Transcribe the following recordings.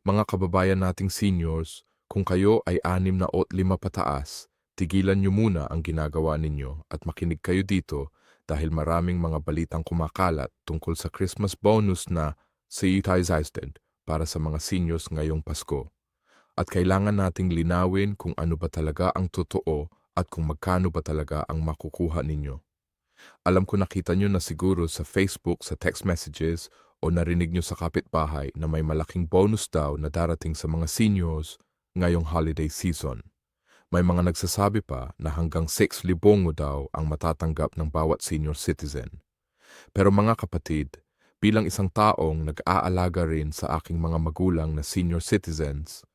Mga kababayan nating seniors, kung kayo ay 65 pataas, tigilan niyo muna ang ginagawa ninyo at makinig kayo dito dahil maraming mga balitang kumakalat tungkol sa Christmas bonus na seasoned para sa mga seniors ngayong Pasko. At kailangan nating linawin kung ano ba talaga ang totoo at kung magkano ba talaga ang makukuha ninyo. Alam ko nakita nyo na siguro sa Facebook, sa text messages o narinig nyo sa kapitbahay na may malaking bonus daw na darating sa mga seniors ngayong holiday season. May mga nagsasabi pa na hanggang 6,000 daw ang matatanggap ng bawat senior citizen. Pero mga kapatid, bilang isang taong nag-aalaga rin sa aking mga magulang na senior citizens,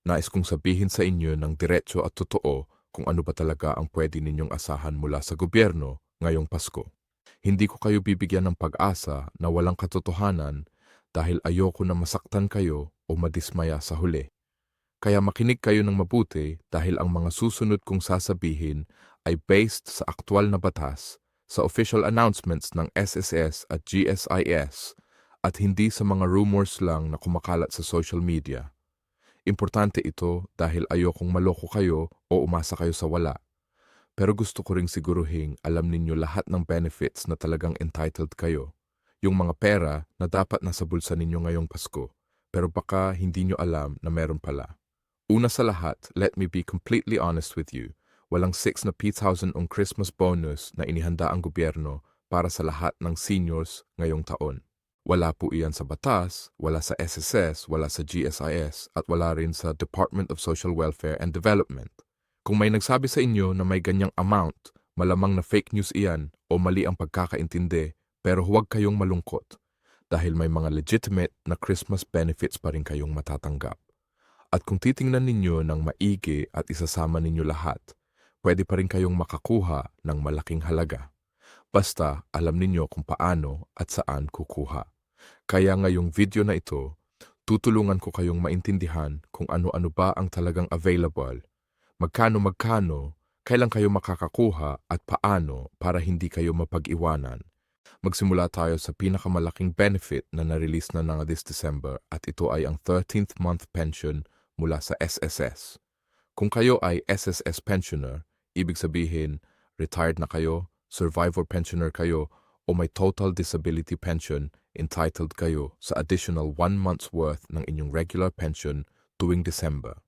nais kong sabihin sa inyo ng diretso at totoo kung ano ba talaga ang pwede ninyong asahan mula sa gobyerno ngayong Pasko. Hindi ko kayo bibigyan ng pag-asa na walang katotohanan dahil ayoko na masaktan kayo o madismaya sa huli. Kaya makinig kayo ng mabuti dahil ang mga susunod kong sasabihin ay based sa aktwal na batas, sa official announcements ng SSS at GSIS at hindi sa mga rumors lang na kumakalat sa social media. Importante ito dahil ayokong maloko kayo o umasa kayo sa wala. Pero gusto ko ring siguruhing alam ninyo lahat ng benefits na talagang entitled kayo. Yung mga pera na dapat nasa bulsa ninyo ngayong Pasko, pero baka hindi nyo alam na meron pala. Una sa lahat, let me be completely honest with you. Walang 6 na P1,000 on Christmas bonus na inihanda ang gobyerno para sa lahat ng seniors ngayong taon. Wala po iyan sa batas, wala sa SSS, wala sa GSIS, at wala rin sa Department of Social Welfare and Development. Kung may nagsabi sa inyo na may ganyang amount, malamang na fake news iyan o mali ang pagkakaintindi, pero huwag kayong malungkot dahil may mga legitimate na Christmas benefits pa rin kayong matatanggap. At kung titingnan ninyo ng maigi at isasama ninyo lahat, pwede pa rin kayong makakuha ng malaking halaga. Basta alam ninyo kung paano at saan kukuha. Kaya ngayong video na ito, tutulungan ko kayong maintindihan kung ano-ano ba ang talagang available, magkano, kailan kayo makakakuha at paano para hindi kayo mapag-iwanan. Magsimula tayo sa pinakamalaking benefit na na-release na this December at ito ay ang 13th month pension mula sa SSS. Kung kayo ay SSS pensioner, ibig sabihin retired na kayo, survivor pensioner kayo, o may total disability pension, entitled kayo sa additional 1 month's worth ng inyong regular pension tuwing December.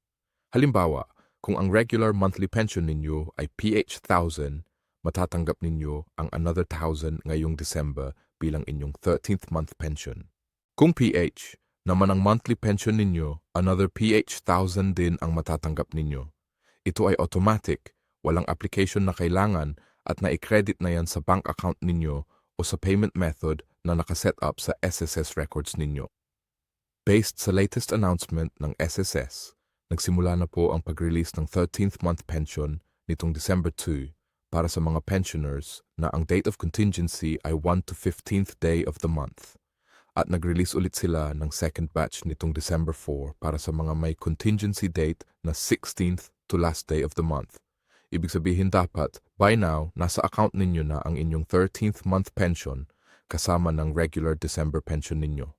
Halimbawa, kung ang regular monthly pension ninyo ay PH1,000, matatanggap ninyo ang another 1,000 ngayong December bilang inyong 13th month pension. Kung PH naman ang monthly pension ninyo, another PH1,000 din ang matatanggap ninyo. Ito ay automatic, walang application na kailangan at na-credit na yan sa bank account ninyo o sa payment method na nakaset up sa SSS records ninyo. Based sa latest announcement ng SSS, nagsimula na po ang pag-release ng 13th month pension nitong December 2 para sa mga pensioners na ang date of contingency ay 1 to 15th day of the month. At nag-release ulit sila ng second batch nitong December 4 para sa mga may contingency date na 16th to last day of the month. Ibig sabihin dapat, by now, nasa account ninyo na ang inyong 13th month pension kasama ng regular December pension ninyo.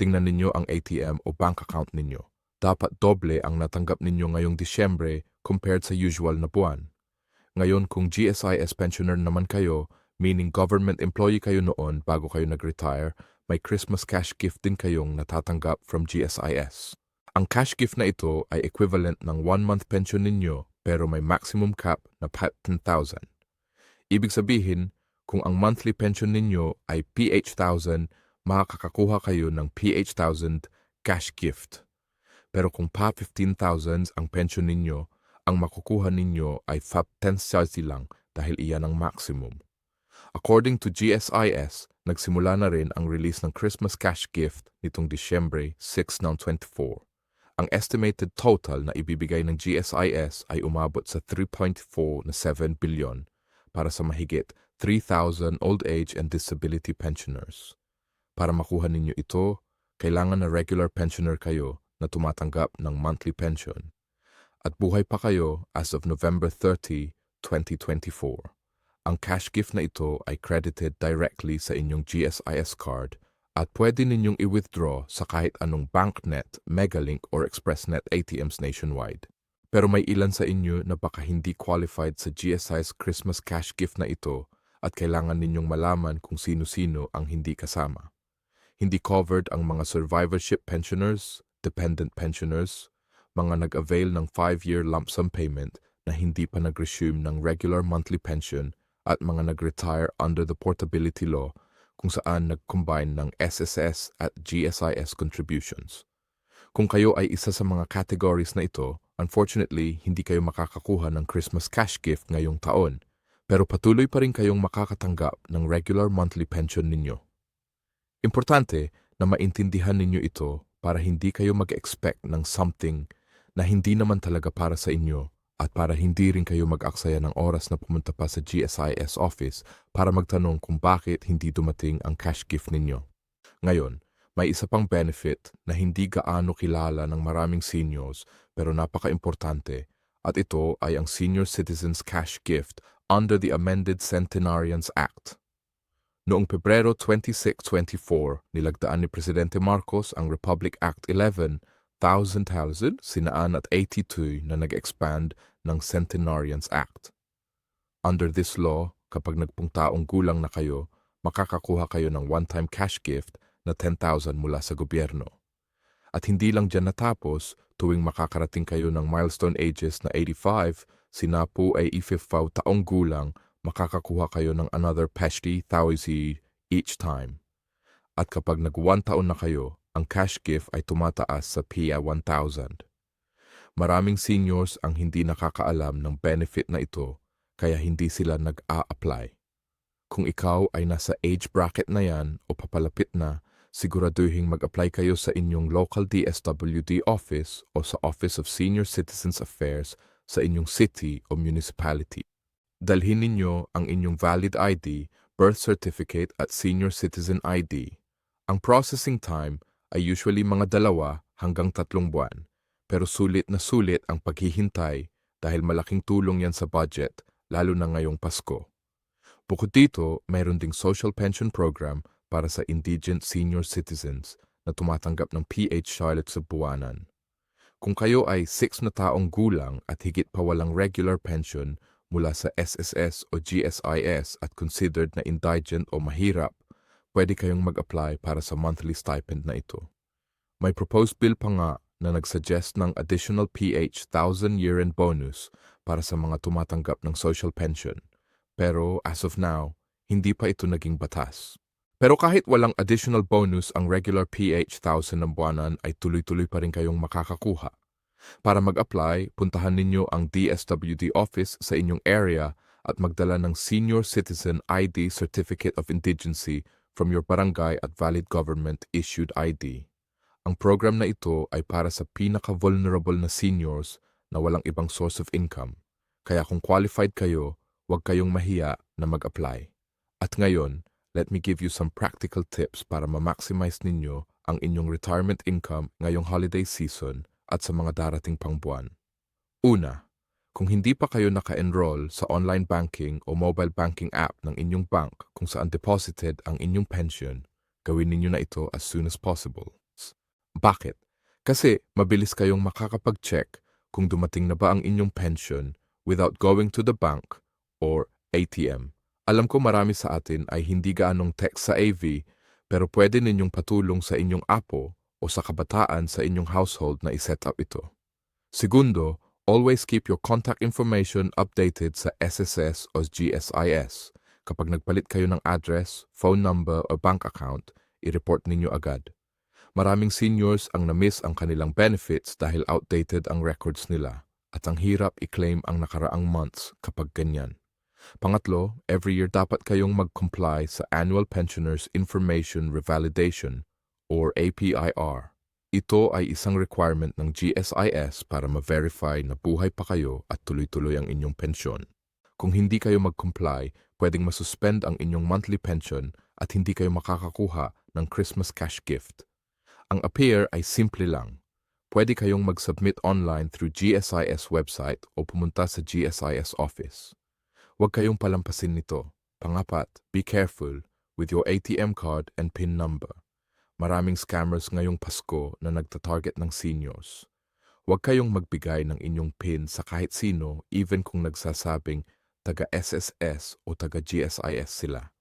Tingnan ninyo ang ATM o bank account ninyo. Dapat doble ang natanggap ninyo ngayong Disyembre compared sa usual na buwan. Ngayon kung GSIS pensioner naman kayo, meaning government employee kayo noon bago kayo nag-retire, may Christmas cash gift din kayong natatanggap from GSIS. Ang cash gift na ito ay equivalent ng 1-month pension ninyo pero may maximum cap na 10,000. Ibig sabihin, kung ang monthly pension ninyo ay PH1,000, makakakuha kayo ng PH1,000 cash gift. Pero kung pa 15,000 ang pension ninyo, ang makukuha ninyo ay 10,000 lang dahil iyan ang maximum. According to GSIS, nagsimula na rin ang release ng Christmas cash gift nitong Disyembre 6 ng 24. Ang estimated total na ibibigay ng GSIS ay umabot sa 3.47 billion para sa mahigit 3,000 old age and disability pensioners. Para makuha ninyo ito, kailangan na regular pensioner kayo na tumatanggap ng monthly pension. At buhay pa kayo as of November 30, 2024. Ang cash gift na ito ay credited directly sa inyong GSIS card At pwede ninyong i-withdraw sa kahit anong BankNet, Megalink or ExpressNet ATMs nationwide. Pero may ilan sa inyo na baka hindi qualified sa GSI's Christmas cash gift na ito at kailangan ninyong malaman kung sino-sino ang hindi kasama. Hindi covered ang mga survivorship pensioners, dependent pensioners, mga nag-avail ng 5-year lump sum payment na hindi pa nag-resume ng regular monthly pension at mga nag-retire under the portability law kung saan nag-combine ng SSS at GSIS contributions. Kung kayo ay isa sa mga categories na ito, unfortunately, hindi kayo makakakuha ng Christmas cash gift ngayong taon, pero patuloy pa rin kayong makakatanggap ng regular monthly pension ninyo. Importante na maintindihan ninyo ito para hindi kayo mag-expect ng something na hindi naman talaga para sa inyo at para hindi rin kayo mag-aksaya ng oras na pumunta pa sa GSIS office para magtanong kung bakit hindi dumating ang cash gift ninyo. Ngayon, may isa pang benefit na hindi gaano kilala ng maraming seniors pero napaka-importante at ito ay ang Senior Citizens Cash Gift under the Amended Centenarians Act. Noong Pebrero 26, 24, nilagdaan ni Presidente Marcos ang Republic Act 11, 1000 sinaan at 82 na nag-expand ng Centenarians Act. Under this law, kapag nagpung taong gulang na kayo, makakakuha kayo ng one-time cash gift na 10,000 mula sa gobyerno. At hindi lang dyan natapos, tuwing makakarating kayo ng milestone ages na 85, sinapu ay i-50 taong gulang, makakakuha kayo ng another 50,000 each time. At kapag nag-1 taon na kayo, ang cash gift ay tumataas sa PIA 1,000. Maraming seniors ang hindi nakakaalam ng benefit na ito, kaya hindi sila nag-a-apply. Kung ikaw ay nasa age bracket na yan o papalapit na, siguraduhin mag-apply kayo sa inyong local DSWD office o sa Office of Senior Citizens Affairs sa inyong city o municipality. Dalhin ninyo ang inyong valid ID, birth certificate at senior citizen ID. Ang processing time ay usually mga 2 hanggang 3 buwan, pero sulit na sulit ang paghihintay dahil malaking tulong yan sa budget, lalo na ngayong Pasko. Bukod dito, mayroon ding social pension program para sa indigent senior citizens na tumatanggap ng PH Charlotte sa buwanan. Kung kayo ay 6 na taong gulang at higit pa walang regular pension mula sa SSS o GSIS at considered na indigent o mahirap, pwede kayong mag-apply para sa monthly stipend na ito. May proposed bill pa nga na nagsuggest ng additional PH 1,000 year-end bonus para sa mga tumatanggap ng social pension. Pero as of now, hindi pa ito naging batas. Pero kahit walang additional bonus ang regular PH 1,000 ng buwanan ay tuloy-tuloy pa rin kayong makakakuha. Para mag-apply, puntahan ninyo ang DSWD office sa inyong area at magdala ng Senior Citizen ID Certificate of Indigency from your barangay at valid government-issued ID. Ang program na ito ay para sa pinaka-vulnerable na seniors na walang ibang source of income. Kaya kung qualified kayo, huwag kayong mahiya na mag-apply. At ngayon, let me give you some practical tips para ma-maximize ninyo ang inyong retirement income ngayong holiday season at sa mga darating pang buwan. Una, kung hindi pa kayo naka-enroll sa online banking o mobile banking app ng inyong bank kung saan deposited ang inyong pension, gawin ninyo na ito as soon as possible. Bakit? Kasi mabilis kayong makakapag-check kung dumating na ba ang inyong pension without going to the bank or ATM. Alam ko marami sa atin ay hindi gaanong tech sa AV, pero pwede ninyong patulong sa inyong apo o sa kabataan sa inyong household na iset up ito. Segundo, always keep your contact information updated sa SSS o GSIS. Kapag nagpalit kayo ng address, phone number o bank account, i-report ninyo agad. Maraming seniors ang na-miss ang kanilang benefits dahil outdated ang records nila at ang hirap i-claim ang nakaraang months kapag ganyan. Pangatlo, every year dapat kayong mag-comply sa Annual Pensioners Information Revalidation or APIR. Ito ay isang requirement ng GSIS para ma-verify na buhay pa kayo at tuloy-tuloy ang inyong pensyon. Kung hindi kayo mag-comply, pwedeng masuspend ang inyong monthly pension at hindi kayo makakakuha ng Christmas cash gift. Ang APIR ay simple lang. Pwede kayong mag-submit online through GSIS website o pumunta sa GSIS office. Huwag kayong palampasin nito. Pangapat, be careful with your ATM card and PIN number. Maraming scammers ngayong Pasko na nagtatarget ng seniors. Huwag kayong magbigay ng inyong PIN sa kahit sino even kung nagsasabing taga-SSS o taga-GSIS sila.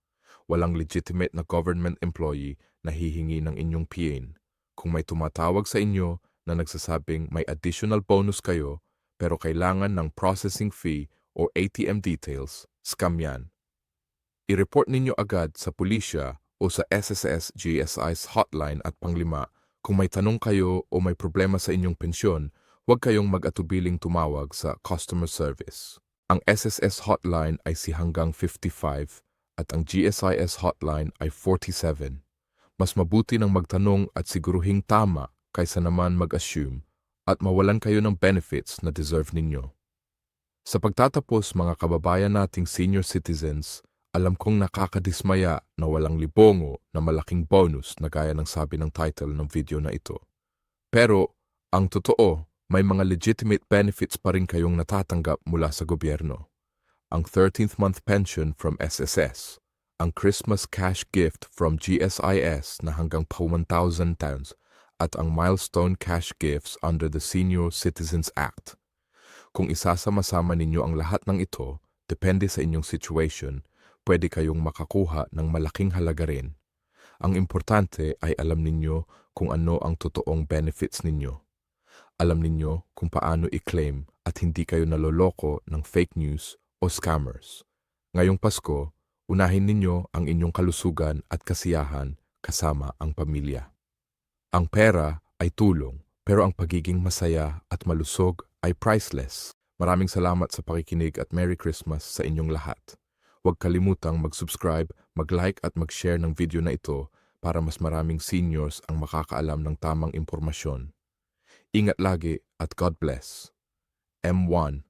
Walang legitimate na government employee na hihingi ng inyong PIN. Kung may tumatawag sa inyo na nagsasabing may additional bonus kayo pero kailangan ng processing fee o ATM details, scam yan. I-report ninyo agad sa pulisya o sa SSS GSI's hotline at panglima. Kung may tanong kayo o may problema sa inyong pensyon, huwag kayong mag-atubiling tumawag sa customer service. Ang SSS hotline ay si hanggang 55 at ang GSIS hotline ay 47. Mas mabuti nang magtanong at siguruhing tama kaysa naman mag-assume at mawalan kayo ng benefits na deserve ninyo. Sa pagtatapos mga kababayan nating senior citizens, alam kong nakakadismaya na walang libongo na malaking bonus na gaya ng sabi ng title ng video na ito. Pero, ang totoo, may mga legitimate benefits pa rin kayong natatanggap mula sa gobyerno. Ang 13th month pension from SSS, ang Christmas cash gift from GSIS na hanggang pa 1,000 pounds, at ang milestone cash gifts under the Senior Citizens Act. Kung isasama-sama ninyo ang lahat ng ito, depende sa inyong situation, pwede kayong makakuha ng malaking halaga rin. Ang importante ay alam ninyo kung ano ang totoong benefits ninyo. Alam ninyo kung paano i-claim at hindi kayo naloloko ng fake news o scammers. Ngayong Pasko, unahin ninyo ang inyong kalusugan at kasiyahan kasama ang pamilya. Ang pera ay tulong, pero ang pagiging masaya at malusog ay priceless. Maraming salamat sa pakikinig at Merry Christmas sa inyong lahat. Huwag kalimutang mag-subscribe, mag-like at mag-share ng video na ito para mas maraming seniors ang makakaalam ng tamang impormasyon. Ingat lagi at God bless. M1